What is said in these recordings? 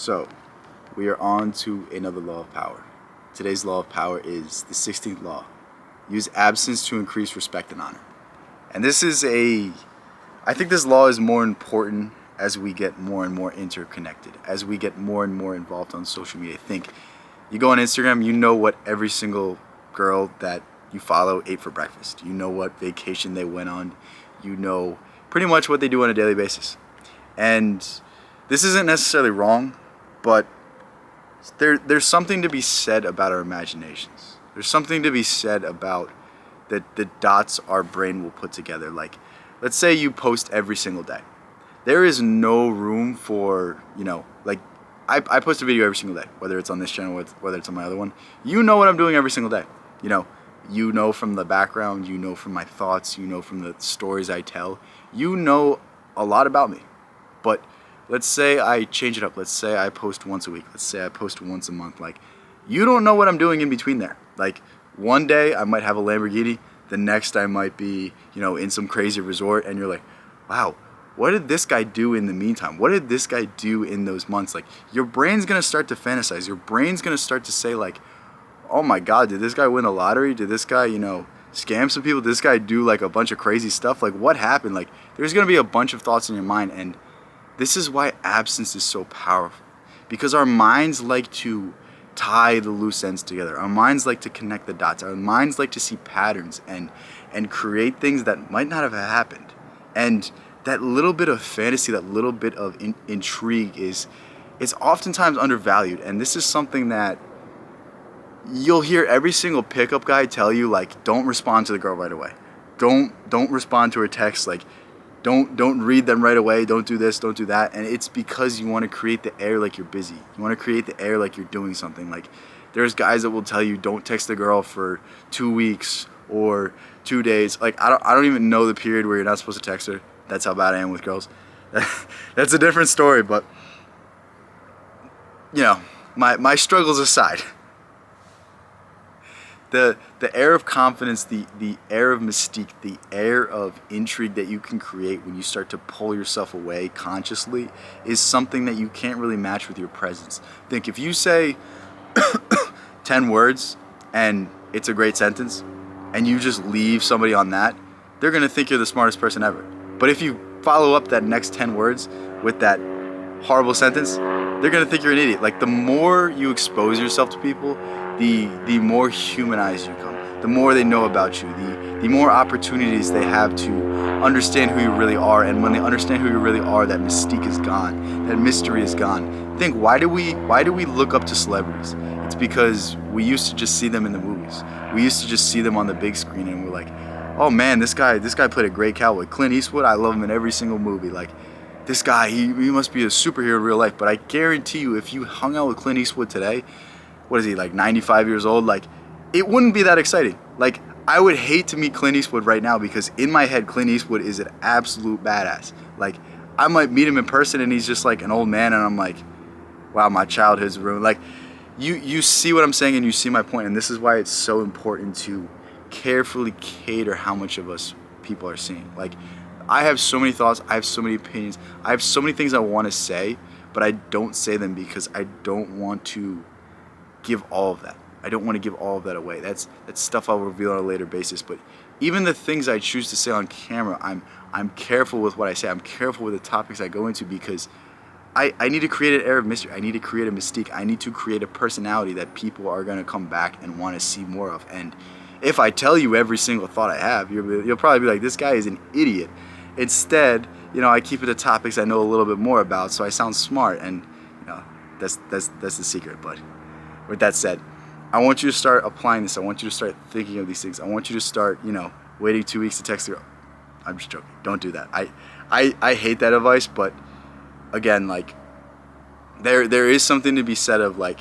So, we are on to another law of power. Today's law of power is the 16th law. Use absence to increase respect and honor. And I think this law is more important as we get more and more interconnected, as we get more and more involved on social media. Think, you go on Instagram, you know what every single girl that you follow ate for breakfast. You know what vacation they went on. You know pretty much what they do on a daily basis. And this isn't necessarily wrong, but there's something to be said about our imaginations. There's something to be said about the dots our brain will put together. Like, let's say you post every single day. There is no room for, like, I post a video every single day, whether it's on this channel, whether it's on my other one. You know what I'm doing every single day. You know from the background, you know from my thoughts, you know from the stories I tell. You know a lot about me. But let's say I change it up. Let's say I post once a week. Let's say I post once a month. Like, you don't know what I'm doing in between there. Like, one day I might have a Lamborghini. The next I might be, in some crazy resort. And you're like, wow, what did this guy do in the meantime? What did this guy do in those months? Like, your brain's going to start to fantasize. Your brain's going to start to say, like, oh my God, did this guy win the lottery? Did this guy, scam some people? Did this guy do, like, a bunch of crazy stuff? Like, what happened? Like, there's going to be a bunch of thoughts in your mind. And this is why absence is so powerful. Because our minds like to tie the loose ends together. Our minds like to connect the dots. Our minds like to see patterns and create things that might not have happened. And that little bit of fantasy, that little bit of intrigue is oftentimes undervalued. And this is something that you'll hear every single pickup guy tell you, like, don't respond to the girl right away. Don't respond to her text. Like, don't read them right away. Don't do this, don't do that. And it's because you want to create the air like you're busy. You want to create the air like you're doing something. Like, there's guys that will tell you don't text the girl for 2 weeks or 2 days. Like, I don't even know the period where you're not supposed to text her. That's how bad I am with girls. That's a different story, but my struggles aside. The air of confidence, the air of mystique, the air of intrigue that you can create when you start to pull yourself away consciously is something that you can't really match with your presence. Think, if you say 10 words and it's a great sentence and you just leave somebody on that, they're going to think you're the smartest person ever. But if you follow up that next 10 words with that horrible sentence, they're going to think you're an idiot. Like, the more you expose yourself to people, the more humanized you come, the more they know about you, the more opportunities they have to understand who you really are. And when they understand who you really are, that mystique is gone, that mystery is gone. Think, why do we look up to celebrities? It's because we used to just see them in the movies. We used to just see them on the big screen, and we're like, oh man, this guy played a great cowboy. Clint Eastwood, I love him in every single movie. Like, this guy, he must be a superhero in real life. But I guarantee you, if you hung out with Clint Eastwood today, what is he, like 95 years old? Like, it wouldn't be that exciting. Like, I would hate to meet Clint Eastwood right now, because in my head, Clint Eastwood is an absolute badass. Like, I might meet him in person and he's just like an old man, and I'm like, wow, my childhood's ruined. Like, you see what I'm saying, and you see my point. And this is why it's so important to carefully cater how much of us people are seeing. Like, I have so many thoughts, I have so many opinions, I have so many things I want to say, but I don't say them because I don't want to give all of that. I don't want to give all of that away. That's stuff I'll reveal on a later basis. But even the things I choose to say on camera, I'm careful with what I say. I'm careful with the topics I go into, because I need to create an air of mystery. I need to create a mystique. I need to create a personality that people are going to come back and want to see more of. And if I tell you every single thought I have, you'll probably be like, this guy is an idiot. Instead, I keep it to topics I know a little bit more about, so I sound smart. And that's the secret. But with that said, I want you to start applying this. I want you to start thinking of these things. I want you to start, waiting 2 weeks to text a girl. I'm just joking. Don't do that. I hate that advice, but again, like, there is something to be said of, like,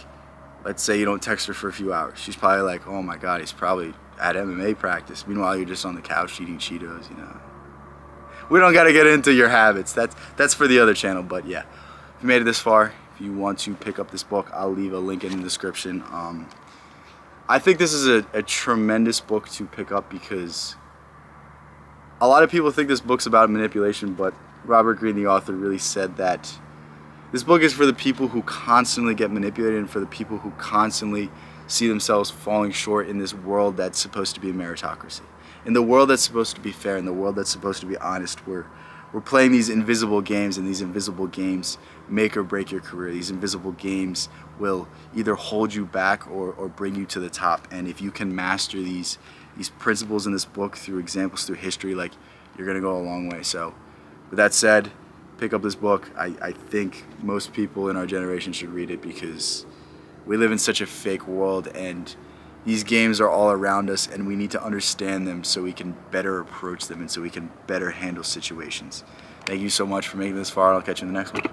let's say you don't text her for a few hours. She's probably like, oh my God, he's probably at MMA practice. Meanwhile, you're just on the couch eating Cheetos, We don't got to get into your habits. That's for the other channel. But yeah, if you made it this far, if you want to pick up this book, I'll leave a link in the description. I think this is a tremendous book to pick up, because a lot of people think this book's about manipulation, but Robert Greene, the author, really said that This book is for the people who constantly get manipulated and for the people who constantly see themselves falling short in this world that's supposed to be a meritocracy. In the world that's supposed to be fair, in the world that's supposed to be honest, we're playing these invisible games, and these invisible games make or break your career. These invisible games will either hold you back or bring you to the top. And if you can master these principles in this book through examples, through history, like, you're gonna go a long way. So with that said, pick up this book. I think most people in our generation should read it because we live in such a fake world, and these games are all around us, and we need to understand them so we can better approach them and so we can better handle situations. Thank you so much for making this far. I'll catch you in the next one.